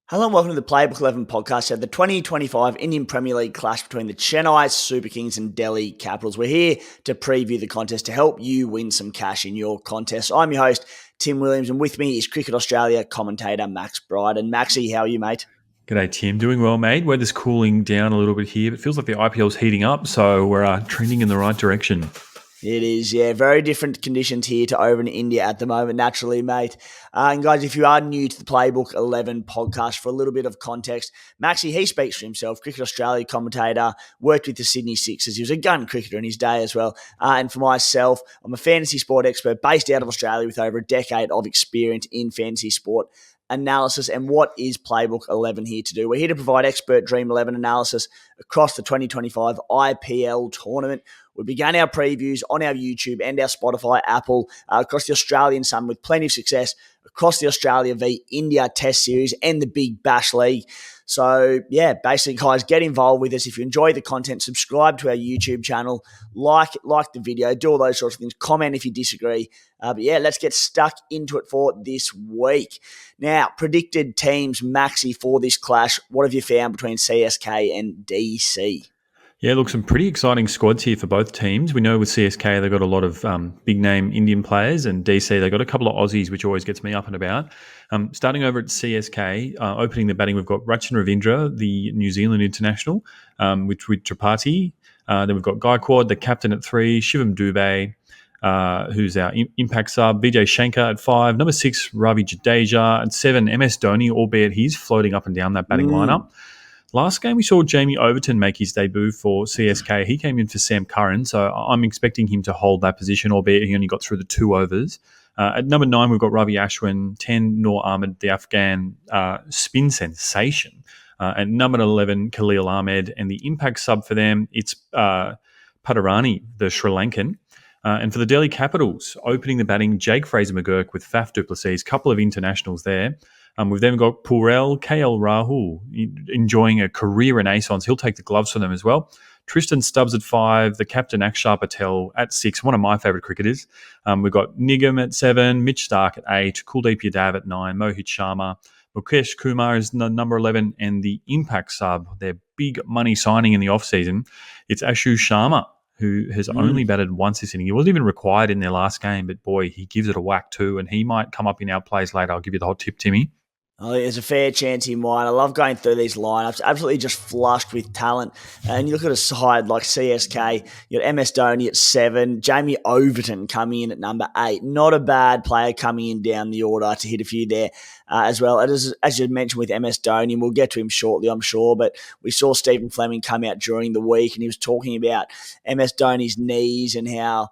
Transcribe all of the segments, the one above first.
Hello and welcome to the Playbook 11 podcast. So the 2025 Indian Premier League clash between the Chennai Super Kings and Delhi Capitals. We're here to preview the contest to help you win some cash in your contest. I'm your host, Tim Williams, and with me is Cricket Australia commentator Max Bryden. Maxie, how are you, mate? G'day, Tim. Doing well, mate. Weather's cooling down a little bit here, but it feels like the IPL's heating up, so we're trending in the right direction. It is, yeah. Very different conditions here to over in India at the moment, naturally, mate. And guys, if you are new to the Playbook 11 podcast, for a little bit of context, Maxie, he speaks for himself, Cricket Australia commentator, worked with the Sydney Sixers. He was a gun cricketer in his day as well. And for myself, I'm a fantasy sport expert based out of Australia with over a decade of experience in fantasy sport analysis. And what is Playbook 11 here to do? We're here to provide expert Dream11 analysis across the 2025 IPL tournament. We began our previews on our YouTube and our Spotify, Apple, across the Australian Sun with plenty of success across the Australia v India Test Series and the Big Bash League. So, yeah, basically, guys, get involved with us. If you enjoy the content, subscribe to our YouTube channel, like the video, do all those sorts of things, comment if you disagree. But, yeah, let's get stuck into it for this week. Now, predicted teams, Maxi, for this clash. What have you found between CSK and DC? Yeah, look, some pretty exciting squads here for both teams. We know with CSK, they've got a lot of big-name Indian players, and DC, they've got a couple of Aussies, which always gets me up and about. Starting over at CSK, opening the batting, we've got Rachin Ravindra, the New Zealand international, with Tripathi. Then we've got Gaikwad, the captain at 3, Shivam Dubey, who's our impact sub, Vijay Shankar at 5, number 6, Ravi Jadeja at 7, MS Dhoni, albeit he's floating up and down that batting lineup. Last game, we saw Jamie Overton make his debut for CSK. He came in for Sam Curran, so I'm expecting him to hold that position, albeit he only got through the 2 overs. At number 9, we've got Ravi Ashwin, 10, Noor Ahmed, the Afghan spin sensation. At number 11, Khalil Ahmed, and the impact sub for them, it's Padarani, the Sri Lankan. And for the Delhi Capitals, opening the batting, Jake Fraser-McGurk with Faf du Plessis, couple of internationals there. We've then got Purell, KL Rahul enjoying a career renaissance. He'll take the gloves for them as well. Tristan Stubbs at 5, the captain Akshar Patel at 6, one of my favourite cricketers. We've got Nigam at 7, Mitch Stark at 8, Kuldeep Yadav at 9, Mohit Sharma, Mukesh Kumar is number 11, and the impact sub, their big money signing in the off-season, it's Ashu Sharma, who has only batted once this inning. He wasn't even required in their last game, but boy, he gives it a whack too, and he might come up in our plays later. I'll give you the hot tip, Timmy. Oh, there's a fair chance he might. I love going through these lineups, absolutely just flushed with talent. And you look at a side like CSK, you got MS Dhoni at 7, Jamie Overton coming in at number 8. Not a bad player coming in down the order to hit a few there as well. As you mentioned with MS Dhoni, and we'll get to him shortly, I'm sure, but we saw Stephen Fleming come out during the week and he was talking about MS Dhoni's knees and how,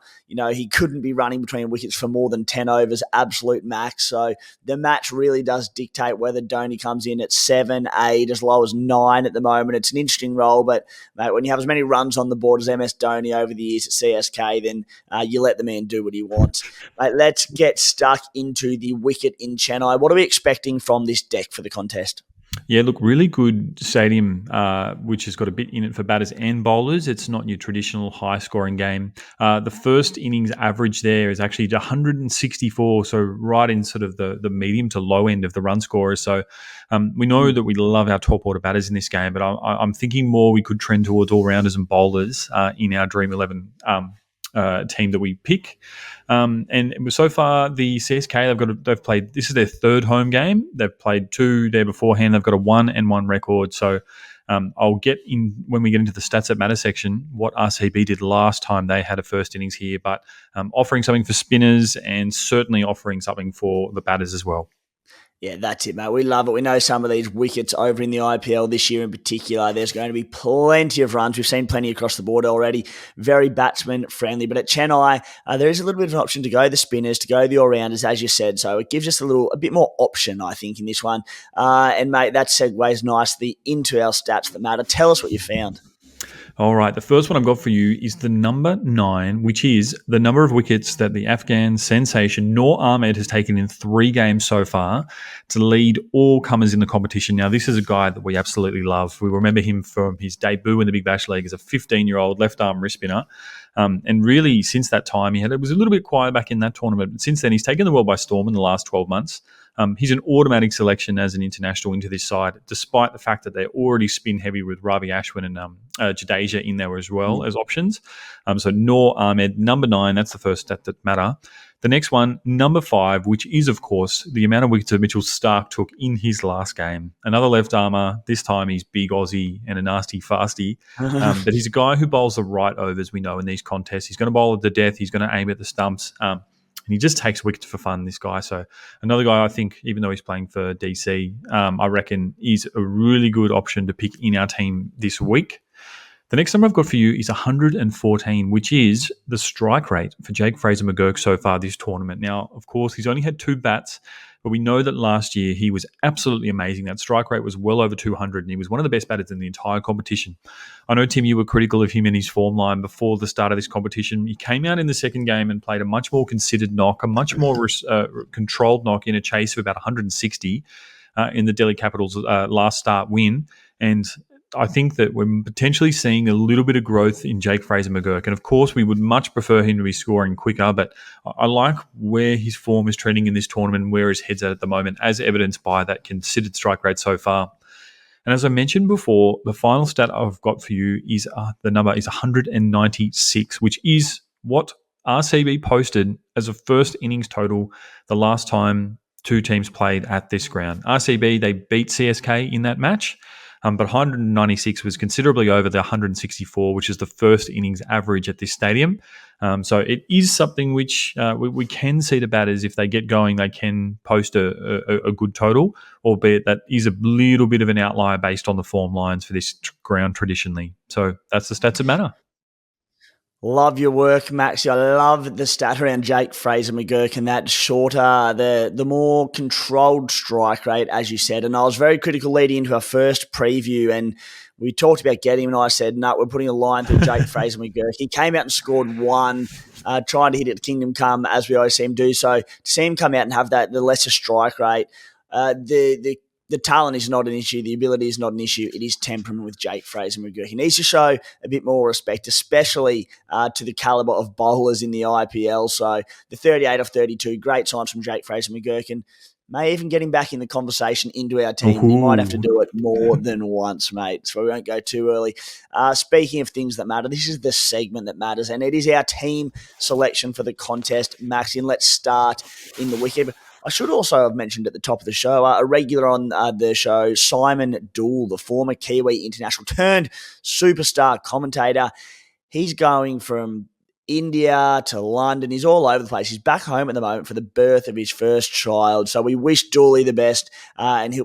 he couldn't be running between wickets for more than 10 overs, absolute max. So the match really does dictate whether Dhoni comes in at 7, 8, as low as 9 at the moment. It's an interesting role, but mate, when you have as many runs on the board as MS Dhoni over the years at CSK, then you let the man do what he wants. Mate, let's get stuck into the Wicket in Chennai. What are we expecting from this deck for the contest? Yeah, look, really good stadium, which has got a bit in it for batters and bowlers. It's not your traditional high-scoring game. The first innings average there is actually 164, so right in sort of the medium to low end of the run scorers. So we know that we love our top-order batters in this game, but I'm thinking more we could trend towards all-rounders and bowlers in our Dream 11 team that we pick. And so far, the CSK, they've played, this is their 3rd home game. They've played 2 there beforehand. They've got a 1-1 record. So I'll get in, when we get into the stats that matter section, what RCB did last time they had a first innings here, but offering something for spinners and certainly offering something for the batters as well. Yeah, that's it, mate. We love it. We know some of these wickets over in the IPL this year in particular, there's going to be plenty of runs. We've seen plenty across the board already. Very batsman friendly. But at Chennai, there is a little bit of an option to go the spinners, to go the all-rounders, as you said. So it gives us a bit more option, I think, in this one. And, mate, that segues nicely into our stats that matter. Tell us what you found. All right, the first one I've got for you is the number 9, which is the number of wickets that the Afghan sensation Noor Ahmed has taken in 3 games so far to lead all comers in the competition. Now, this is a guy that we absolutely love. We remember him from his debut in the Big Bash League as a 15-year-old left-arm wrist spinner. And really, since that time, it was a little bit quiet back in that tournament. But since then, he's taken the world by storm in the last 12 months. He's an automatic selection as an international into this side, despite the fact that they're already spin heavy with Ravi Ashwin and Jadeja in there as well as options. So Noor Ahmed, number 9, that's the first stat that matter. The next one, number 5, which is, of course, the amount of wickets that Mitchell Starc took in his last game. Another left armour. This time he's big Aussie and a nasty fasty. But he's a guy who bowls the right overs, we know, in these contests. He's going to bowl at the death. He's going to aim at the stumps. And he just takes wickets for fun, this guy. So another guy I think, even though he's playing for DC, I reckon is a really good option to pick in our team this week. The next number I've got for you is 114, which is the strike rate for Jake Fraser-McGurk so far this tournament. Now, of course, he's only had 2 bats, but we know that last year he was absolutely amazing. That strike rate was well over 200, and he was one of the best batters in the entire competition. I know, Tim, you were critical of him in his form line before the start of this competition. He came out in the second game and played a much more considered knock, a much more controlled knock in a chase of about 160 in the Delhi Capitals' last start win. And I think that we're potentially seeing a little bit of growth in Jake Fraser-McGurk. And of course, we would much prefer him to be scoring quicker, but I like where his form is trending in this tournament and where his head's at the moment, as evidenced by that considered strike rate so far. And as I mentioned before, the final stat I've got for you is the number is 196, which is what RCB posted as a first innings total the last time 2 teams played at this ground. RCB, they beat CSK in that match. But 196 was considerably over the 164, which is the first innings average at this stadium. So it is something which we can see the batters, if they get going, they can post a good total, albeit that is a little bit of an outlier based on the form lines for this ground traditionally. So that's the stats that matter. Love your work, Maxi. I love the stat around Jake Fraser-McGurk and that shorter, the more controlled strike rate, as you said. And I was very critical leading into our first preview, and we talked about getting him, and I said, no, we're putting a line through Jake Fraser-McGurk. He came out and scored 1, trying to hit it at Kingdom Come, as we always see him do. So to see him come out and have the lesser strike rate, the talent is not an issue. The ability is not an issue. It is temperament with Jake Fraser-McGurk. He needs to show a bit more respect, especially to the calibre of bowlers in the IPL. So the 38 off 32, great signs from Jake Fraser-McGurk, and may even get him back in the conversation into our team. He might have to do it more than once, mate, so we won't go too early. Speaking of things that matter, this is the segment that matters, and it is our team selection for the contest, Maxi. And let's start in the wicket. I should also have mentioned at the top of the show, a regular on the show, Simon Dool, the former Kiwi international turned superstar commentator. He's going from India to London. He's all over the place. He's back home at the moment for the birth of his first child. So we wish Dooley the best. And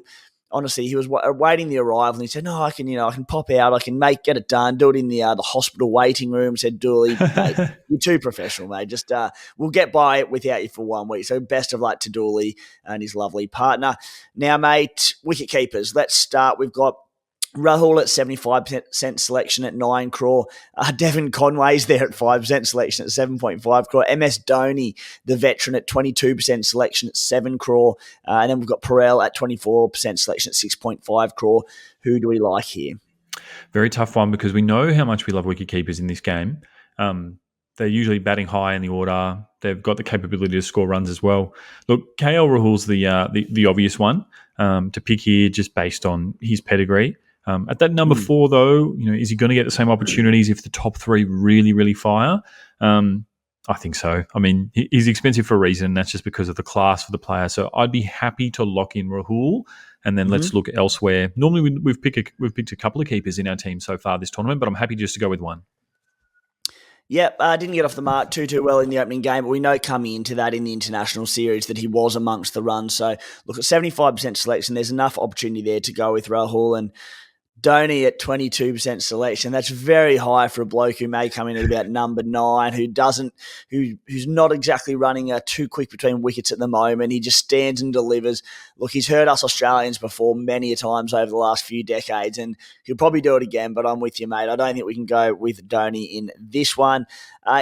honestly, he was awaiting the arrival, and he said, "No, I can pop out. I can get it done. Do it in the hospital waiting room." Said Dooley, "Mate, you're too professional, mate. Just we'll get by it without you for 1 week." So best of luck to Dooley and his lovely partner. Now, mate, wicket keepers. Let's start. We've got Rahul at 75% selection at 9 crore. Devon Conway's there at 5% selection at 7.5 crore. MS Dhoni, the veteran, at 22% selection at 7 crore. And then we've got Perel at 24% selection at 6.5 crore. Who do we like here? Very tough one, because we know how much we love wicket keepers in this game. They're usually batting high in the order. They've got the capability to score runs as well. Look, KL Rahul's the obvious one to pick here, just based on his pedigree. At that number 4, though, is he going to get the same opportunities if the top 3 really, really fire? I think so. I mean, he's expensive for a reason. That's just because of the class for the player. So I'd be happy to lock in Rahul, and then let's look elsewhere. Normally, we've picked a couple of keepers in our team so far this tournament, but I'm happy just to go with one. Yep, didn't get off the mark too well in the opening game, but we know coming into that in the international series that he was amongst the runs. So look, at 75% selection, there's enough opportunity there to go with Rahul. And Dhoni at 22% selection. That's very high for a bloke who may come in at about number 9, who's not exactly running too quick between wickets at the moment. He just stands and delivers. Look, he's hurt us Australians before many a times over the last few decades, and he'll probably do it again, but I'm with you, mate. I don't think we can go with Dhoni in this one.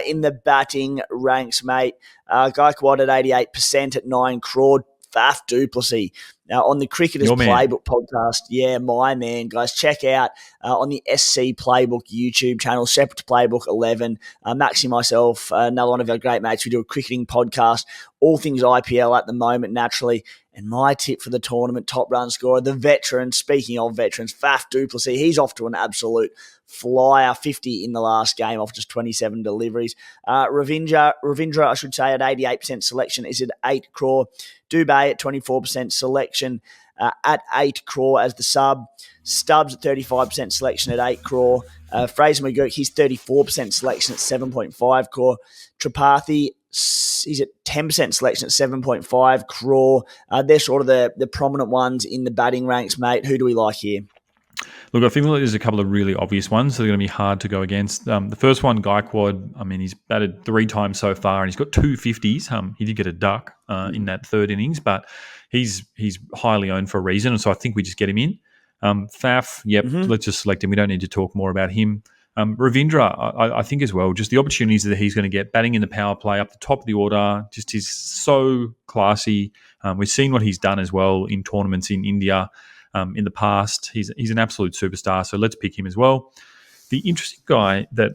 In the batting ranks, mate, Gaikwad at 88% at 9 crore. Faf du Plessis. Now, on the Cricketers Playbook podcast, my man, guys, check out on the SC Playbook YouTube channel, separate to Playbook 11. Maxi, myself, another one of our great mates, we do a cricketing podcast, all things IPL at the moment, naturally. And my tip for the tournament, top run scorer, the veteran, speaking of veterans, Faf du Plessis, he's off to an absolute flyer, 50 in the last game off just 27 deliveries. Ravindra, I should say, at 88% selection is at 8 crore. Dubé at 24% selection at 8 crore as the sub. Stubbs at 35% selection at 8 crore. Fraser McGurk, he's 34% selection at 7.5 crore. Tripathi, he's at 10% selection at 7.5 crore. They're sort of the prominent ones in the batting ranks, mate. Who do we like here? Look, I think there's a couple of really obvious ones that are going to be hard to go against. The first one, Gaikwad, I mean, he's batted 3 times so far and he's got 2 50s. He did get a duck in that third innings, but he's highly owned for a reason, and so I think we just get him in. Faf, let's just select him. We don't need to talk more about him. Ravindra, I think as well, just the opportunities that he's going to get, batting in the power play up the top of the order, just he's so classy. We've seen what he's done as well in tournaments in India in the past. He's an absolute superstar, so let's pick him as well. The interesting guy that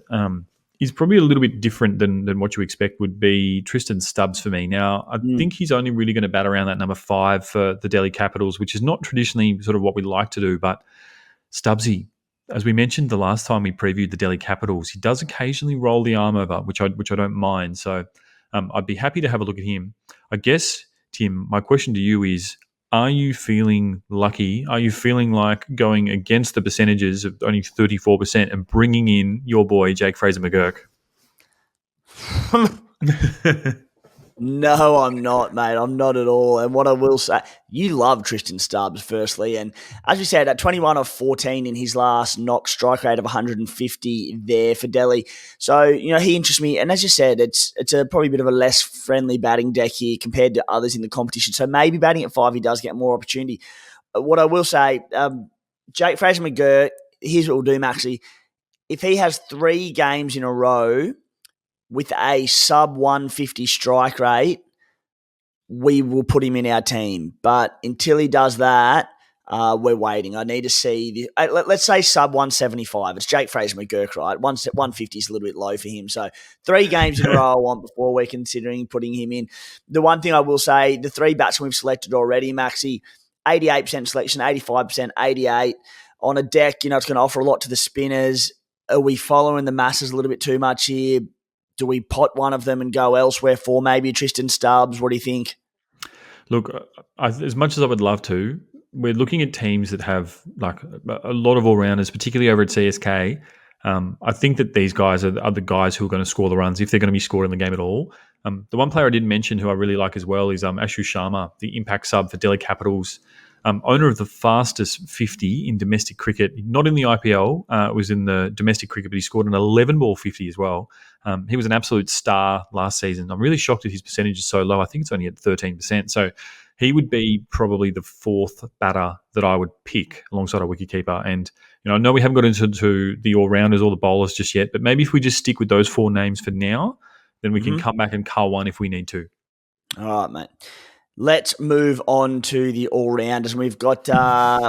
is probably a little bit different than what you expect would be Tristan Stubbs for me. Now, I think he's only really going to bat around that number 5 for the Delhi Capitals, which is not traditionally sort of what we like to do, but Stubbsy, as we mentioned the last time we previewed the Delhi Capitals, he does occasionally roll the arm over, which I don't mind. So I'd be happy to have a look at him. I guess, Tim, my question to you is, are you feeling lucky? Are you feeling like going against the percentages of only 34% and bringing in your boy, Jake Fraser McGurk? No, I'm not, mate. I'm not at all. And what I will say, you love Tristan Stubbs, firstly. And as we said, at 21 of 14 in his last knock, strike rate of 150 there for Delhi. So, he interests me. And as you said, it's probably a bit of a less friendly batting deck here compared to others in the competition. So maybe batting at 5, he does get more opportunity. What I will say, Jake Fraser McGurk, here's what we'll do, Maxie. If he has 3 games in a row with a sub 150 strike rate, we will put him in our team. But until he does that, we're waiting. I need to see let's say sub 175. It's Jake Fraser McGurk, right? 150 is a little bit low for him. So 3 games in a row I want before we're considering putting him in. The one thing I will say, the 3 batsmen we've selected already, Maxi, 88% selection, 85%, 88 on a deck. It's going to offer a lot to the spinners. Are we following the masses a little bit too much here? Do we pot one of them and go elsewhere for maybe Tristan Stubbs? What do you think? Look, as much as I would love to, we're looking at teams that have like a lot of all-rounders, particularly over at CSK. I think that these guys are the guys who are going to score the runs if they're going to be scoring the game at all. The one player I didn't mention who I really like as well is Ashu Sharma, the impact sub for Delhi Capitals. Owner of the fastest 50 in domestic cricket, not in the IPL, it was in the domestic cricket, but he scored an 11-ball 50 as well. He was an absolute star last season. I'm really shocked that his percentage is so low. I think it's only at 13%. So he would be probably the 4th batter that I would pick alongside a wicketkeeper. And I know we haven't got into the all-rounders or the bowlers just yet, but maybe if we just stick with those 4 names for now, then we can come back and cull one if we need to. All right, mate. Let's move on to the all-rounders. We've got,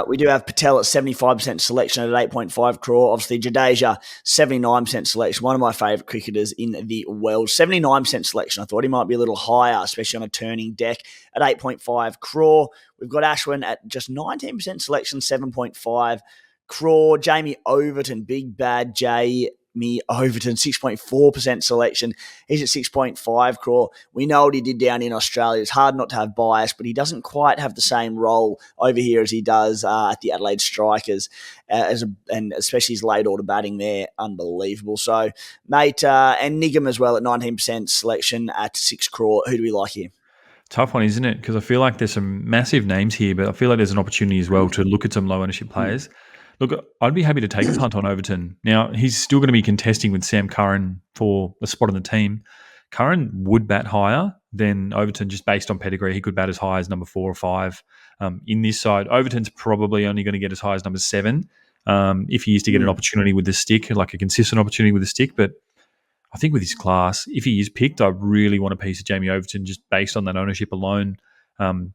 we do have Patel at 75% selection at 8.5 crore. Obviously, Jadeja, 79% selection. One of my favourite cricketers in the world. 79% selection. I thought he might be a little higher, especially on a turning deck at 8.5 crore. We've got Ashwin at just 19% selection, 7.5 crore. Jamie Overton, big bad Overton, 6.4% selection. He's at 6.5 crore. We know what he did down in Australia. It's hard not to have bias, but he doesn't quite have the same role over here as he does at the Adelaide Strikers, and especially his late order batting there, unbelievable. So, mate, and Nigam as well at 19% selection at 6 crore. Who do we like here? Tough one, isn't it? Because I feel like there's some massive names here, but I feel like there's an opportunity as well to look at some low ownership players. Look, I'd be happy to take a punt on Overton. Now, he's still going to be contesting with Sam Curran for a spot on the team. Curran would bat higher than Overton just based on pedigree. He could bat as high as number 4 or 5 in this side. Overton's probably only going to get as high as number 7 if he is to get an opportunity with the stick, like a consistent opportunity with the stick. But I think with his class, if he is picked, I really want a piece of Jamie Overton just based on that ownership alone.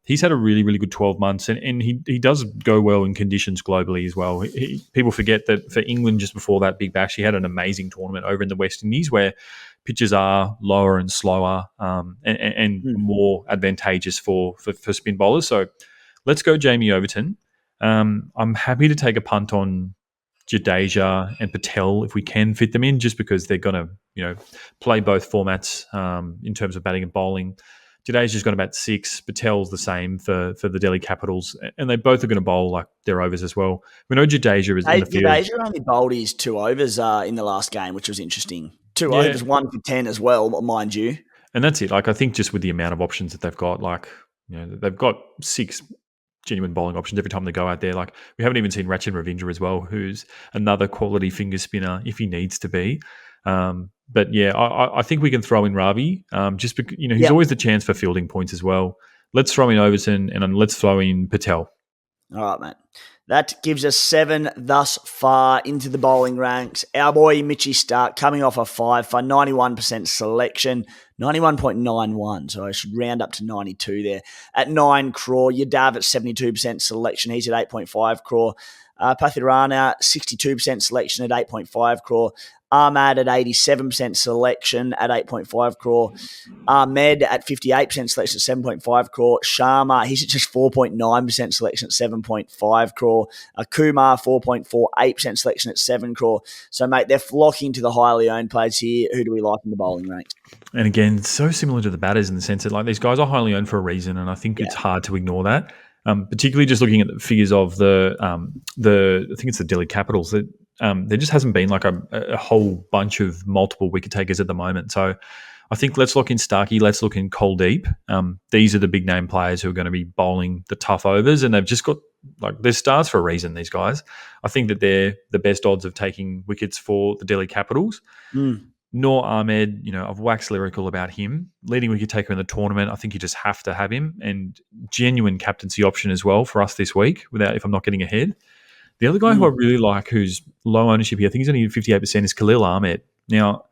He's had a really, really good 12 months, and he does go well in conditions globally as well. People forget that for England, just before that big bash, he had an amazing tournament over in the West Indies where pitches are lower and slower, and more advantageous for spin bowlers. So let's go Jamie Overton. I'm happy to take a punt on Jadeja and Patel if we can fit them in, just because they're going to, play both formats in terms of batting and bowling. Jadeja's got about 6. Patel's the same for the Delhi Capitals, and they both are going to bowl like their overs as well. We know Jadeja is in the field. Jadeja only bowled his 2 overs in the last game, which was interesting. 2 Yeah. overs, 1 for 10 as well, mind you. And that's it. Like, I think just with the amount of options that they've got, they've got 6 genuine bowling options every time they go out there. Like, we haven't even seen Rachin Ravindra as well, who's another quality finger spinner if he needs to be. But yeah, I think we can throw in Ravi, just because he's always the chance for fielding points as well. Let's throw in Overton and let's throw in Patel. All right, mate. That gives us 7 thus far into the bowling ranks. Our boy Mitchy Stark coming off a 5 for 91% selection, 91.91. So I should round up to 92 there. At 9 crore, Yadav at 72% selection. He's at 8.5 crore. Pathirana, 62% selection at 8.5 crore. Ahmad at 87% selection at 8.5 crore. Ahmed at 58% selection at 7.5 crore. Sharma, he's at just 4.9% selection at 7.5 crore. Kumar, 4.48% selection at 7 crore. So, mate, they're flocking to the highly owned players here. Who do we like in the bowling ranks? And again, so similar to the batters in the sense that, like, these guys are highly owned for a reason, and I think it's hard to ignore that. Particularly just looking at the figures of the I think it's the Delhi Capitals, that there just hasn't been like a whole bunch of multiple wicket takers at the moment. So I think let's look in Starkey, let's look in Kuldeep. These are the big name players who are going to be bowling the tough overs, and they've just got, like, their stars for a reason, these guys. I think that they're the best odds of taking wickets for the Delhi Capitals. Noor Ahmed, I've waxed lyrical about him. Leading wicket taker in the tournament, I think you just have to have him, and genuine captaincy option as well for us this week, if I'm not getting ahead. The other guy who I really like, who's low ownership here, I think he's only 58%, is Khalil Ahmed. Now,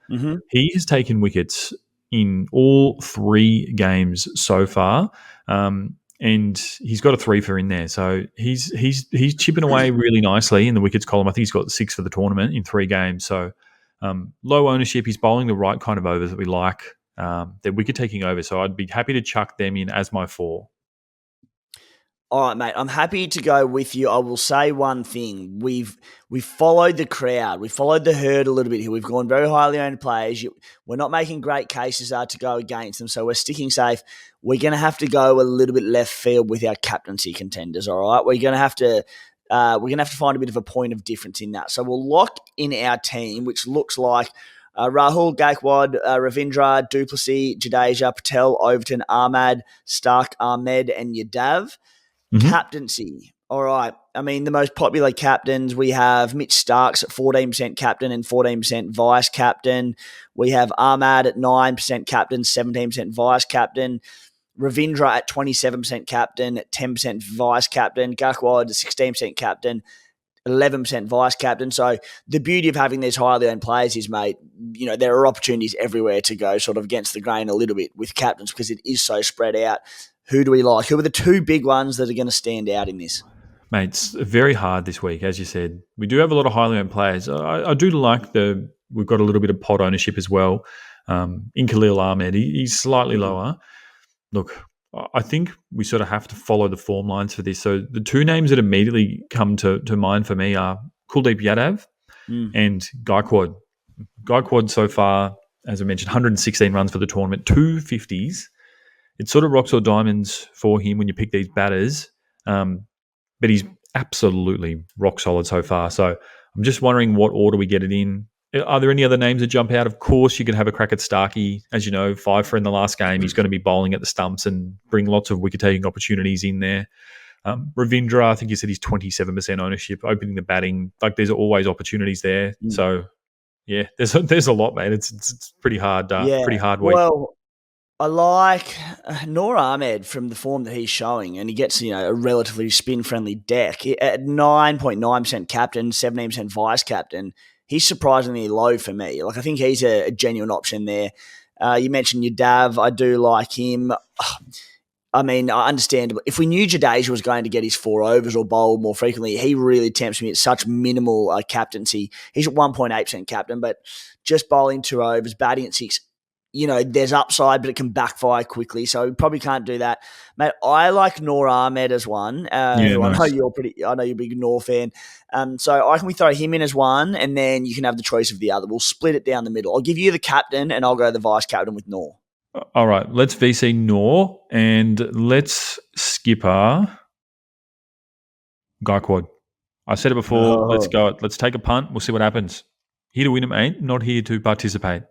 he has taken wickets in all 3 games so far, and he's got a 3 for in there. So he's chipping away really nicely in the wickets column. I think he's got 6 for the tournament in 3 games. So low ownership. He's bowling the right kind of overs that we like. They're wicket taking over, so I'd be happy to chuck them in as my 4. All right, mate. I'm happy to go with you. I will say one thing: we've followed the crowd, we followed the herd a little bit here. We've gone very highly owned players. We're not making great cases to go against them, so we're sticking safe. We're going to have to go a little bit left field with our captaincy contenders. All right, we're going to have to find a bit of a point of difference in that. So we'll lock in our team, which looks like Rahul, Gaikwad, Ravindra, Duplessis, Jadeja, Patel, Overton, Ahmad, Stark, Ahmed, and Yadav. Captaincy. All right. I mean, the most popular captains, we have Mitch Starks at 14% captain and 14% vice captain. We have Ahmad at 9% captain, 17% vice captain. Ravindra at 27% captain, 10% vice captain. Gaikwad 16% captain, 11% vice captain. So the beauty of having these highly owned players is, mate, there are opportunities everywhere to go sort of against the grain a little bit with captains because it is so spread out. Who do we like? Who are the 2 big ones that are going to stand out in this? Mate, it's very hard this week, as you said. We do have a lot of highly owned players. I do like we've got a little bit of pod ownership as well. In Khalil Ahmed, he's slightly lower. Look, I think we sort of have to follow the form lines for this. So the 2 names that immediately come to mind for me are Kuldeep Yadav and Gaikwad. Gaikwad so far, as I mentioned, 116 runs for the tournament, 2 50s. It's sort of rocks or diamonds for him when you pick these batters, but he's absolutely rock solid so far. So I'm just wondering what order we get it in. Are there any other names that jump out? Of course, you could have a crack at Starkey. As you know, 5 for in the last game. He's going to be bowling at the stumps and bring lots of wicket-taking opportunities in there. Ravindra, I think you said he's 27% ownership, opening the batting. Like, there's always opportunities there. So, yeah, there's a lot, mate. It's pretty hard. Pretty hard week. Well, I like Noor Ahmed from the form that he's showing, and he gets a relatively spin-friendly deck. At 9.9% captain, 17% vice captain, he's surprisingly low for me. Like, I think he's a genuine option there. You mentioned Yadav. I do like him. I mean, I understand. If we knew Jadeja was going to get his 4 overs or bowl more frequently, he really tempts me at such minimal captaincy. He's at 1.8% captain, but just bowling 2 overs, batting at 6, there's upside, but it can backfire quickly. So we probably can't do that. Mate, I like Noor Ahmed as one, Yeah, who nice. I know you're a big Noor fan. So I can we throw him in as one, and then you can have the choice of the other. We'll split it down the middle. I'll give you the captain, and I'll go the vice captain with Noor. All right, let's VC Noor and let's skipper Gaikwad. I said it before. Let's go. Let's take a punt. We'll see what happens. Here to win it, mate. Not here to participate.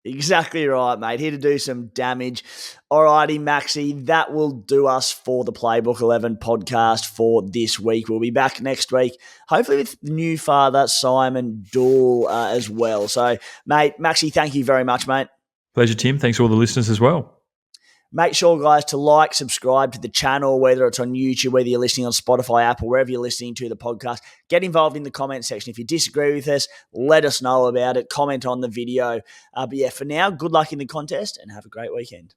Exactly right, mate. Here to do some damage. Alrighty, Maxi, that will do us for the Playbook 11 podcast for this week. We'll be back next week, hopefully with new father Simon Dool as well. So, mate, Maxi, thank you very much, mate. Pleasure, Tim. Thanks to all the listeners as well. Make sure, guys, to like, subscribe to the channel, whether it's on YouTube, whether you're listening on Spotify, Apple, wherever you're listening to the podcast. Get involved in the comment section. If you disagree with us, let us know about it. Comment on the video. But yeah, for now, good luck in the contest and have a great weekend.